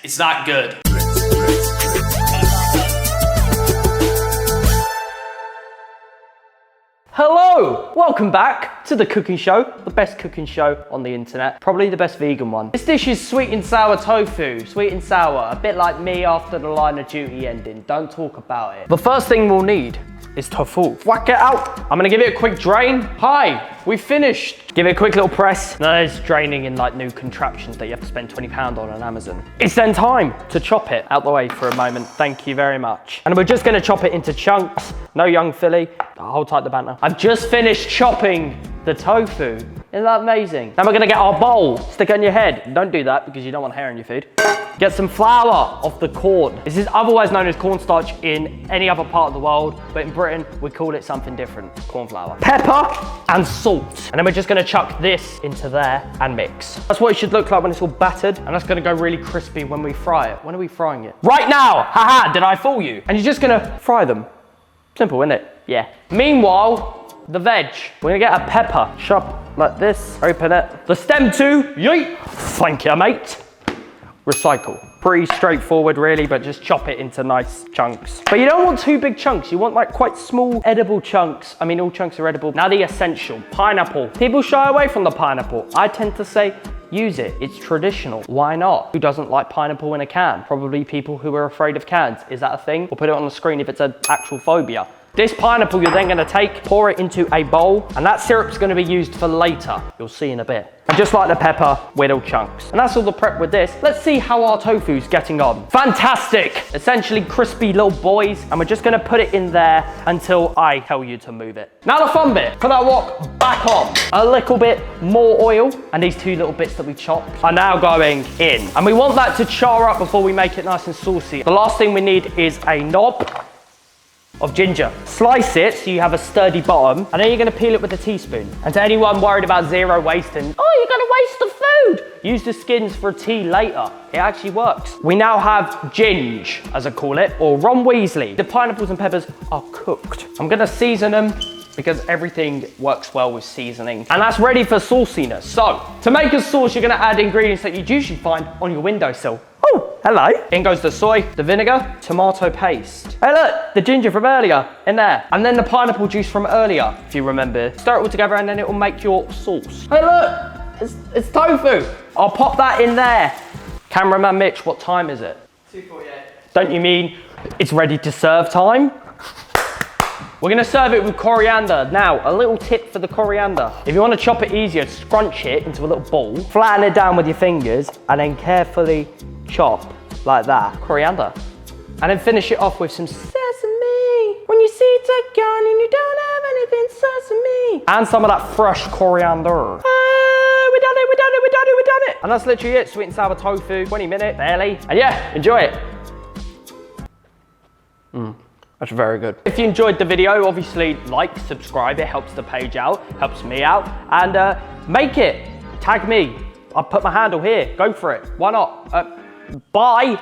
It's that good. Hello! Welcome back to the cooking show, the best cooking show on the internet, probably the best vegan one. This dish is sweet and sour tofu, sweet and sour, a bit like me after the Line of Duty ending, don't talk about it. The first thing we'll need is tofu. Whack it out. I'm gonna give it a quick drain. Hi, we finished. Give it a quick little press. No, it's draining in like new contraptions that you have to spend £20 on Amazon. It's then time to chop it. Out the way for a moment, thank you very much. And we're just gonna chop it into chunks. No young filly, hold tight the banter. I've just finished chopping the tofu. Isn't that amazing? Now we're gonna get our bowl, stick it on your head. Don't do that because you don't want hair in your food. Get some flour off the corn. This is otherwise known as cornstarch in any other part of the world, but in Britain, we call it something different, corn flour. Pepper and salt. And then we're just gonna chuck this into there and mix. That's what it should look like when it's all battered, and that's gonna go really crispy when we fry it. When are we frying it? Right now, haha, did I fool you? And you're just gonna fry them. Simple, isn't it? Yeah. Meanwhile, the veg. We're gonna get a pepper, chop like this, open it. The stem too, yeet. Thank you, mate. Recycle. Pretty straightforward really, but just chop it into nice chunks. But you don't want too big chunks. You want like quite small edible chunks. I mean, all chunks are edible. Now the essential, pineapple. People shy away from the pineapple. I tend to say, use it, it's traditional. Why not? Who doesn't like pineapple in a can? Probably people who are afraid of cans. Is that a thing? We'll put it on the screen if it's an actual phobia. This pineapple you're then gonna take, pour it into a bowl, and that syrup's gonna be used for later. You'll see in a bit. And just like the pepper, little chunks. And that's all the prep with this. Let's see how our tofu's getting on. Fantastic! Essentially crispy little boys, and we're just gonna put it in there until I tell you to move it. Now the fun bit, put that wok back on. A little bit more oil, and these two little bits that we chopped are now going in. And we want that to char up before we make it nice and saucy. The last thing we need is a knob of ginger. Slice it so you have a sturdy bottom, and then you're gonna peel it with a teaspoon. And to anyone worried about zero waste and, oh, you're gonna waste the food, use the skins for a tea later. It actually works. We now have ginge, as I call it, or Ron Weasley. The pineapples and peppers are cooked. I'm gonna season them because everything works well with seasoning. And that's ready for sauciness. So, to make a sauce, you're gonna add ingredients that you'd usually find on your windowsill. Oh, hello. In goes the soy, the vinegar, tomato paste. Hey look, the ginger from earlier in there. And then the pineapple juice from earlier, if you remember. Stir it all together and then it will make your sauce. Hey look, it's tofu. I'll pop that in there. Cameraman Mitch, what time is it? 2:48. Don't you mean it's ready to serve time? We're gonna serve it with coriander. Now, a little tip for the coriander. If you wanna chop it easier, scrunch it into a little ball, flatten it down with your fingers, and then carefully chop like that. Coriander. And then finish it off with some sesame. When your seeds are gone and you don't have anything sesame. And some of that fresh coriander. We done it. And that's literally it. Sweet and sour tofu, 20 minutes, barely. And yeah, enjoy it. That's very good. If you enjoyed the video, obviously like, subscribe, it helps the page out, helps me out, and make it, tag me. I'll put my handle here, go for it, why not? Bye.